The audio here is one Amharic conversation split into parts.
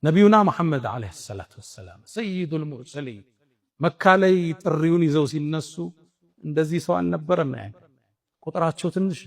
ነቢዩና መሐመድ ዓለይሂ ሰላቱ ወሰላም ሰይዱል ሙርሰሊን መካ ላይ ጥሪውን ይዘው ሲነሱ እንደዚህ ሰው አልነበረም። ቁጥራቸው ትንሽ።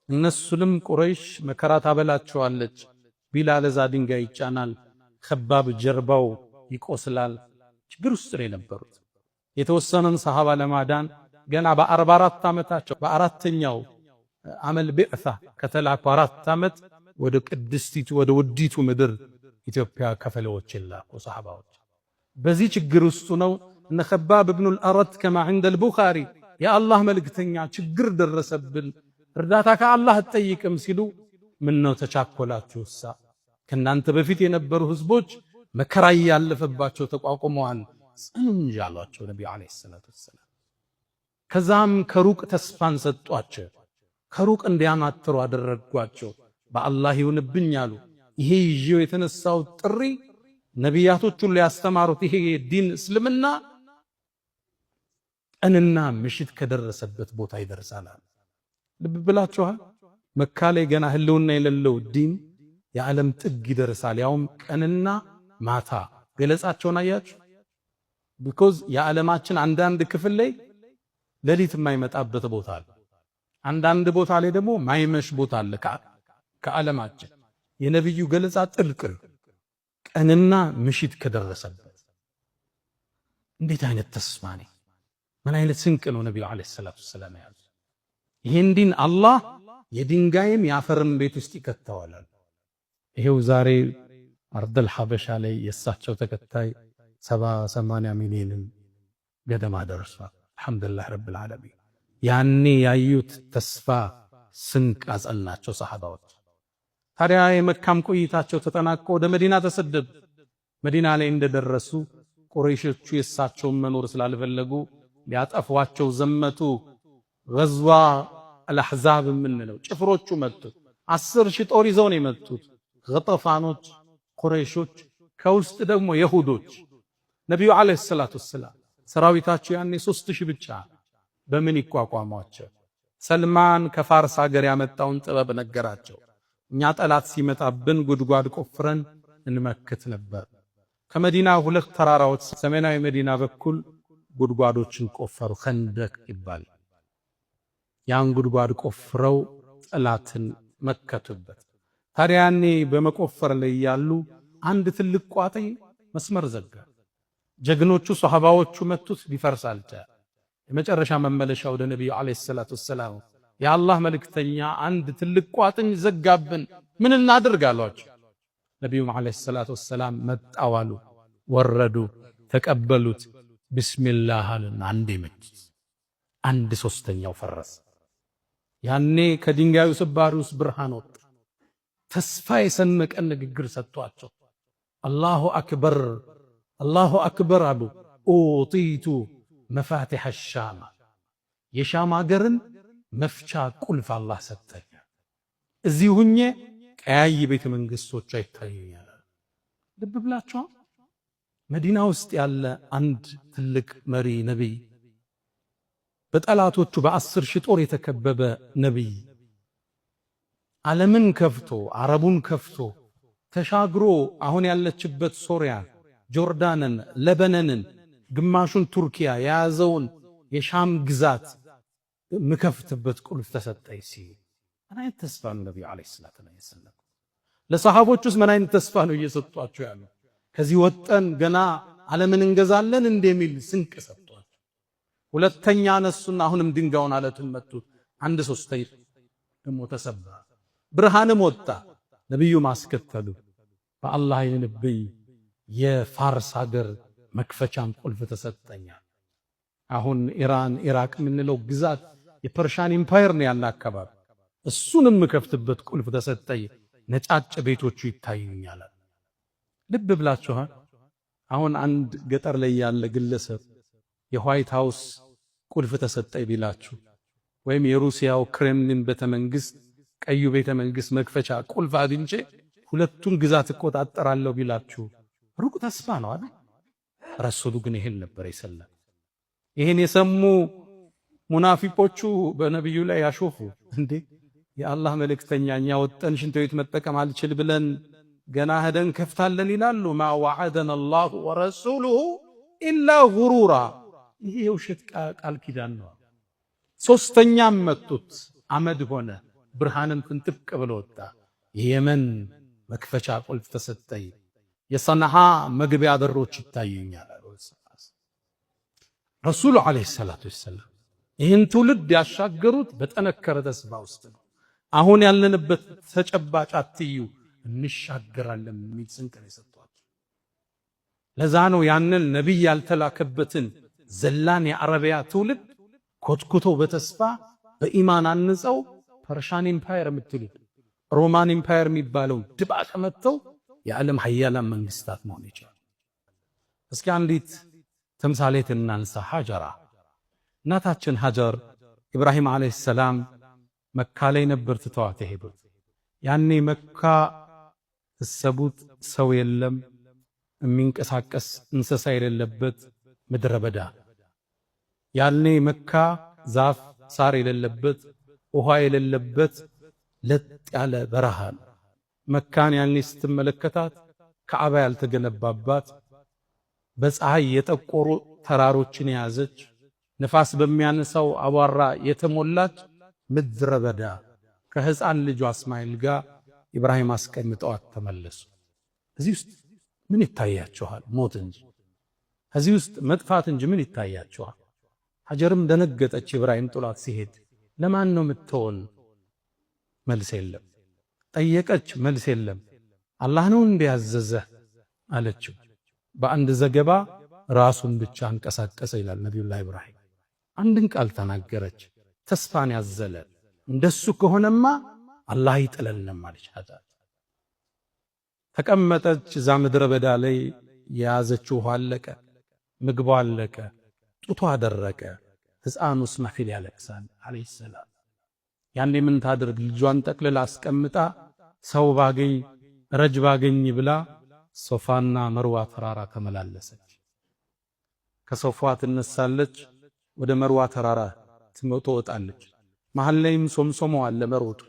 እነሱንም ቁረይሽ መከራ ታበላቸዋለች። ቢላል እዛ ድንጋይ ይጫናል፣ ከባብ ጀርባው ይቆስላል። ችግር ውስጥ ነው የነበሩት። የተወሰነን ሰሃባ ለማዳን ገና በ44 ዓመታቸው በአራተኛው ዓመል ቢዕሳ ከተላኩ 4 ዓመት ወደ ቅድስቲቱ ወደ ውዲቱ ምድር ኢትዮጵያ ከፈለዎች ላኩ ሰሃባዎች። በዚህ ችግር ውስጥ ነው እነ ከባብ ኢብኑ አልአረት ከማ عند البخاري የአላህ መልእክተኛ ችግር ደረሰብን እርዳታ ከአላህ አትጠይቅም ሲሉ ምን ነው ተቻኮላችሁሳ? ከናንተ በፊት የነበሩ ህዝቦች መከራ ያለፈባቸው ተቋቁመዋል ጽንጅ አሏቸው ነብዩ አለይሂ ሰላቱ ወሰላም። ከዛም ከሩቅ ተስፋን ሰጧቸው፣ ከሩቅ እንዲያማትሩ አደረጓቸው። በአላህ ይሁንብኝ አሉ። ይሄ ይዤው የተነሳው ጥሪ ነቢያቶች ሁሉ ያስተማሩት ይሄ ዲን እስልምና ቀንና ምሽት ከደረሰበት ቦታ ይደርሳል። ልብ ብላችኋል። መካ ላይ ገና ህልውና የሌለው ዲን የዓለም ጥግ ይደርሳል፣ ያውም ቀንና ማታ። ገለጻቸውን አያችሁ? ቢኮዝ የዓለማችን አንዳንድ ክፍል ላይ ሌሊት የማይመጣበት ቦታ አለ፣ አንዳንድ ቦታ ላይ ደግሞ ማይመሽ ቦታ አለ። ከዓለማችን የነብዩ ገለጻ ጥልቅ ቀንና ምሽት ከደረሰበት እንዴት አይነት ተስፋ ነው! ምን አይነት ስንቅ ነው ነብዩ አለይሂ ሰላቱ ወሰላም ያዙ። ይሄን ዲን አላህ የድንጋይም ያፈርም ቤት ውስጥ ይከተዋል። ይሄው ዛሬ አርደል ሐበሻ ላይ የሳቸው ተከታይ 70-80 ሚሊዮን ገደማ ደርሷል። አልሐምዱሊላህ ረብል ዓለሚን። ያኔ ያዩት ተስፋ ስንቅ አጸናቸው ሰሃባዎች። ታዲያ የመካም ቆይታቸው ተጠናቆ ወደ መዲና ተሰደዱ። መዲና ላይ እንደደረሱ ቁረይሾቹ የሳቸውን መኖር ስላልፈለጉ ሊያጠፏቸው ዘመቱ። ገዝዋ አልአሕዛብ የምንለው ጭፍሮቹ መጡ። 10,000 ጦር ይዘው ነው የመጡት። ገጠፋኖች፣ ቁረይሾች፣ ከውስጥ ደግሞ የሁዶች። ነቢዩ አለይሂ ሰላቱ ወሰላም ሰራዊታቸው ያኔ 3,000 ብቻ በምን ይቋቋሟቸው? ሰልማን ከፋርስ ሀገር ያመጣውን ጥበብ ነገራቸው። እኛ ጠላት ሲመጣብን ጉድጓድ ቆፍረን እንመክት ነበር። ከመዲና 2 ተራራዎች ሰሜናዊ መዲና በኩል ጉድጓዶችን ቆፈሩ፣ ኸንደቅ ይባላል። ያን ጉድጓድ ቆፍረው ጠላትን መከቱበት። ታዲያ ያኔ በመቆፈር ላይ ያሉ አንድ ትልቅ ቋጥኝ መስመር ዘጋ። ጀግኖቹ ሷሃባዎቹ መቱት፣ ሊፈርስ አልቻለም። የመጨረሻ መመለሻ ወደ ነብዩ አለይሂ ሰላቱ ወሰላም የአላህ መልእክተኛ አንድ ትልቅ ቋጥኝ ዘጋብን፣ ምን እናድርግ አሏቸው። ነብዩ አለይሂ ሰላቱ ወሰላም መጣዋሉ፣ ወረዱ፣ ተቀበሉት። ቢስሚላህ አሉና አንዴ መቱት፣ 1/3ኛው ፈረሰ። ያኔ ከድንጋዩ ስባሪ ውስጥ ብርሃን ወጣ። ተስፋ የሰነቀ ንግግር ሰጥቷቸው አላሁ አክበር አላሁ አክበር አሉ። ኡጢቱ መፋቲሐ ሻም፣ የሻም ሀገርን መፍቻ ቁልፍ አላህ ሰጠኝ። እዚህ ሁኜ ቀያይ ቤተ መንግስቶች አይታዩኛል። ልብ ብላችኋል። መዲና ውስጥ ያለ አንድ ትልቅ መሪ ነቢይ፣ በጠላቶቹ በ10,000 ጦር የተከበበ ነቢይ፣ ዓለምን ከፍቶ አረቡን ከፍቶ ተሻግሮ አሁን ያለችበት ሶሪያ፣ ጆርዳንን፣ ለበነንን፣ ግማሹን ቱርኪያ የያዘውን የሻም ግዛት ምከፍትበት ቁልፍ ተሰጠኝ ሲል ምን አይነት ተስፋ ነው ነብዩ አለይሂ ሰላቱ ወሰላም? ለሰሃቦቹስ ምን አይነት ተስፋ ነው እየሰጧቸው ያለው? ከዚህ ወጠን ገና ዓለምን እንገዛለን እንደሚል ስንቅ ሰጧቸው። ሁለተኛ ነሱና አሁንም ድንጋዩን አለቱን መቱት። 1/3 ደግሞ ተሰባ፣ ብርሃንም ወጣ። ነብዩ ማስከተሉ በአላህ ይንብይ የፋርስ ሀገር መክፈቻም ቁልፍ ተሰጠኛ። አሁን ኢራን ኢራቅ የምንለው ግዛት የፐርሻን ኢምፓየር ነው ያለ አካባቢ፣ እሱንም ከፍትበት ቁልፍ ተሰጠኝ። ነጫጭ ቤቶቹ ይታዩኛል። ልብ ብላችኋል። አሁን አንድ ገጠር ላይ ያለ ግለሰብ የዋይት ሃውስ ቁልፍ ተሰጠኝ ቢላችሁ፣ ወይም የሩሲያው ክሬምሊን ቤተመንግስት ቀዩ ቤተመንግስት መክፈቻ ቁልፍ አግኝቼ ሁለቱን ግዛት እቆጣጠራለሁ ቢላችሁ ሩቅ ተስፋ ነው አይደል? ረሱሉ ግን ይሄን ነበር የሰለም። ይሄን የሰሙ ሙናፊቆቹ በነብዩ ላይ ያሾፉ። እንዴ የአላህ መልእክተኛ እኛ ወጠን ሽንት ቤት መጠቀም አልችል ብለን ገና ሄደን ከፍታለን ይላሉ። ማ ወዐደና አላሁ ወረሱሉሁ ኢላ ጉሩራ። ይሄ የውሸት ቃል ኪዳን ነው። ሶስተኛም መጡት፣ አመድ ሆነ፣ ብርሃንን ፍንጥቅ ብሎ ወጣ። የየመን መክፈቻ ቁልፍ ተሰጠኝ፣ የሰንዓ መግቢያ በሮች ይታዩኛል። ረሱሉ ዓለይሂ ሰላቱ ወሰላም ይህን ትውልድ ያሻገሩት በጠነከረ ተስፋ ውስጥ ነው። አሁን ያለንበት ተጨባጭ አትዩ፣ እንሻገራለን የሚል ስንቅ ነው የሰጧቸው። ለዛ ነው ያንን ነቢይ ያልተላከበትን ዘላን የአረቢያ ትውልድ ኮትኩቶ በተስፋ በኢማን አንጸው ፐርሻን ኢምፓየር የምትሉት ሮማን ኢምፓየር የሚባለው ድባቅ መጥተው የዓለም ሀያላን መንግስታት መሆን ይችላል። እስኪ አንዲት ተምሳሌት እናንሳ። ሀጀራ እናታችን ሀጀር ኢብራሂም ዓለይሂ ሰላም መካ ላይ ነበር ትተዋት የሄዱት። ያኔ መካ እሰቡት ሰው የለም፣ የሚንቀሳቀስ እንስሳ የሌለበት ምድረ በዳ። ያኔ መካ ዛፍ ሳር የሌለበት ውሃ የሌለበት ለጥ ያለ በረሃ ነው። መካን ያኔ ስትመለከታት ከዓባ ያልተገነባባት በፀሐይ የጠቆሩ ተራሮችን የያዘች ንፋስ በሚያነሳው አቧራ የተሞላች ምድረ በዳ ከሕፃን ልጇ እስማኤል ጋር ኢብራሂም አስቀምጠዋት ተመለሱ። እዚህ ውስጥ ምን ይታያችኋል? ሞት እንጂ እዚህ ውስጥ መጥፋት እንጂ ምን ይታያችኋል? ሀጀርም ደነገጠች። ኢብራሂም ጥሏት ሲሄድ ለማን ነው የምትሆን? መልስ የለም። ጠየቀች፣ መልስ የለም። አላህ ነው እንዲያዘዘህ አለችው። በአንድ ዘገባ ራሱን ብቻ አንቀሳቀሰ ይላል ነቢዩላህ ኢብራሂም። አንድን ቃል ተናገረች፣ ተስፋን ያዘለ እንደሱ ከሆነማ አላህ ይጥለንም አለች። ሀጀር ተቀመጠች። እዛ ምድረ በዳ ላይ የያዘችው ውሃ አለቀ፣ ምግቧ አለቀ፣ ጡቷ አደረቀ። ሕፃኑ እስማኤል ያለቅሳል ዓለይሂ ሰላም። ያኔ ምን ታድርግ? ልጇን ጠቅልላ አስቀምጣ ሰው ባገኝ ረጅ ባገኝ ብላ ሶፋና መርዋ ተራራ ተመላለሰች። ከሶፋ ትነሳለች፣ ወደ መርዋ ተራራ ትወጣለች። መሃል ላይም ሶምሶማው አለ መሮጡ።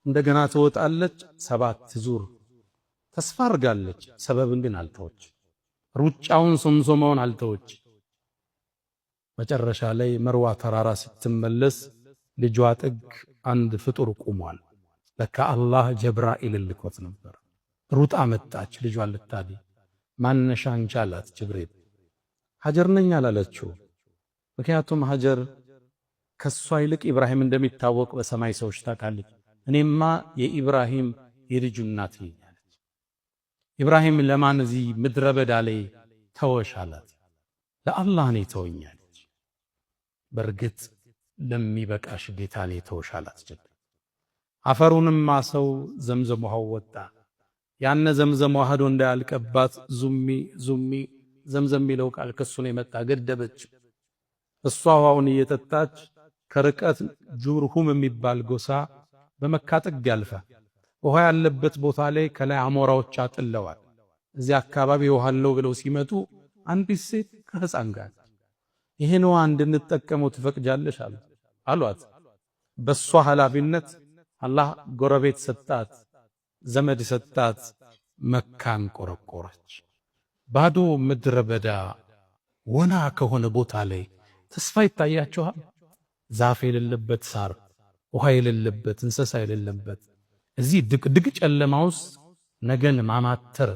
እንደገና ትወጣለች፣ 7 ዙር ተስፋ አርጋለች። ሰበብን ግን አልተወች፣ ሩጫውን ሶምሶማውን አልተወች። መጨረሻ ላይ መርዋ ተራራ ስትመለስ ልጇ ጥግ አንድ ፍጡር ቆሟል። ለካ አላህ ጀብራኢል ልኮት ነበር። ሩጣ መጣች ልጇን ልታድን። ማነሻ አንቺ አላት ጅብሪል። ሀጀር ነኝ አላለችው። ምክንያቱም ሀጀር ከሷ ይልቅ ኢብራሂም እንደሚታወቅ በሰማይ ሰዎች ታውቃለች። እኔማ የኢብራሂም የልጁ እናት ነኝ አለች። ኢብራሂም ለማን እዚህ ምድረ በዳ ላይ ተወሽ አላት። ለአላህ ነው ተወኛለች። በርግጥ ለሚበቃሽ ጌታ ነው ተወሽ አላት። አፈሩንም ማሰው ዘምዘም ውሃው ወጣ። ያነ ዘምዘም ውሃ እንዳያልቀባት ዙሚ ዙሚ ዘምዘም የሚለው ቃል ከሱ ነው የመጣ። ገደበች። እሷ ውሃውን እየጠጣች ከርቀት ጁርሁም የሚባል ጎሳ በመካ ጥግ ያልፋ። ውሃ ያለበት ቦታ ላይ ከላይ አሞራዎች አጥለዋል። እዚህ አካባቢ ውሃ አለው ብለው ሲመጡ አንዲት ሴት ከሕፃን ጋር ይሄን ውሃ እንድንጠቀመው ትፈቅጃለሽ አሏት። በሷ ኃላፊነት አላህ ጎረቤት ሰጣት፣ ዘመድ ሰጣት። መካን ቆረቆረች። ባዶ ምድረ በዳ ወና ከሆነ ቦታ ላይ ተስፋ ይታያችኋል? ዛፍ የሌለበት ሳር፣ ውሃ የሌለበት እንስሳ የሌለበት እዚህ ድቅድቅ ጨለማ ውስጥ ነገን ማማተር፣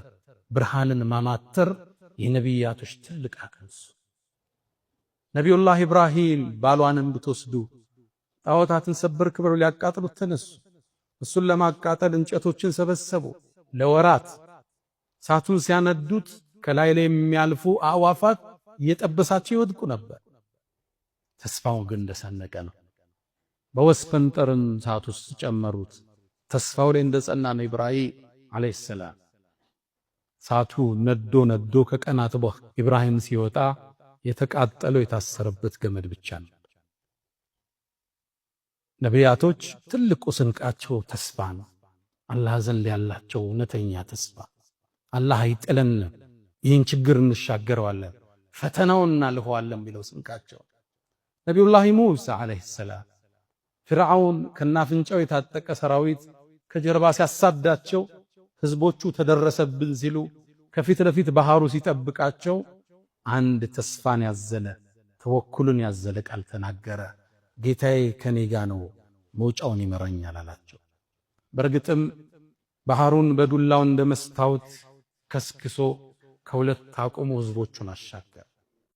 ብርሃንን ማማተር የነቢያቶች ትልቅ አቅም። ነቢዩላህ ኢብራሂም ባሏንም ብትወስዱ ጣዖታትን ሰበር ክብር ሊያቃጥሉት ተነሱ። እሱን ለማቃጠል እንጨቶችን ሰበሰቡ። ለወራት እሳቱን ሲያነዱት ከላይ ላይ የሚያልፉ አዕዋፋት እየጠበሳቸው ይወድቁ ነበር። ተስፋው ግን እንደሰነቀ ነው። በወስፈንጠርን እሳት ውስጥ ጨመሩት። ተስፋው ላይ እንደጸና ነው ኢብራሂም ዓለይሂ ሰላም። እሳቱ ነዶ ነዶ ከቀናት በኋላ ኢብራሂም ሲወጣ የተቃጠለው የታሰረበት ገመድ ብቻ ነው። ነቢያቶች ትልቁ ስንቃቸው ተስፋ ነው። አላህ ዘንድ ያላቸው እውነተኛ ተስፋ። አላህ አይጥለንም፣ ይህን ችግር እንሻገረዋለን፣ ፈተናውን እናልፈዋለን ቢለው ስንቃቸው። ነቢዩላህ ሙሳ ዓለይሂ ሰላም ፍርዓውን ከናፍንጫው የታጠቀ ሰራዊት ከጀርባ ሲያሳዳቸው ህዝቦቹ ተደረሰብን ሲሉ ከፊት ለፊት ባህሩ ሲጠብቃቸው አንድ ተስፋን ያዘለ ተወኩልን ያዘለ ቃል ተናገረ። ጌታዬ ከኔ ጋር ነው፣ መውጫውን ይመራኛል አላቸው። በእርግጥም ባህሩን በዱላው እንደ መስታወት ከስክሶ ከሁለት አቁሞ ህዝቦቹን አሻገረ።